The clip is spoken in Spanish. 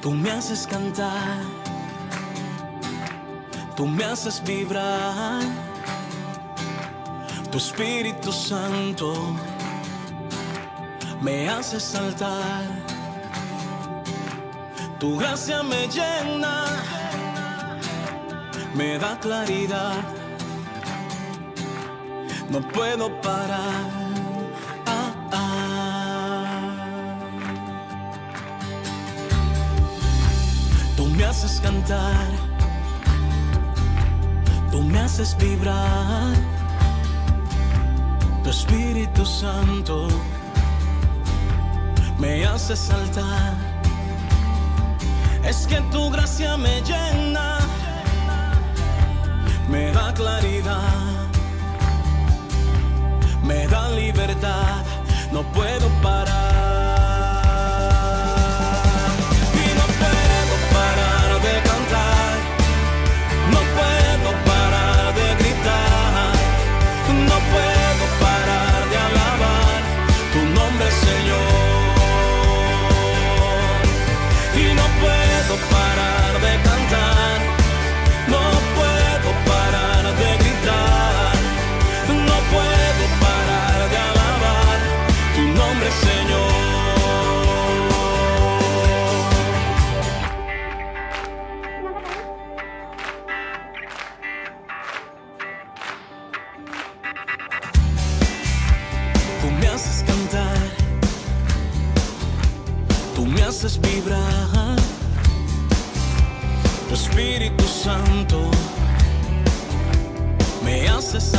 Tú me haces cantar, tú me haces vibrar, tu Espíritu Santo me hace saltar, tu gracia me llena, me da claridad, no puedo parar. Tú me haces cantar, tú me haces vibrar, tu Espíritu Santo me hace saltar. Es que tu gracia me llena, me da claridad, me da libertad, no puedo parar. Tú me haces cantar, tú me haces vibrar, tu Espíritu Santo me hace saltar.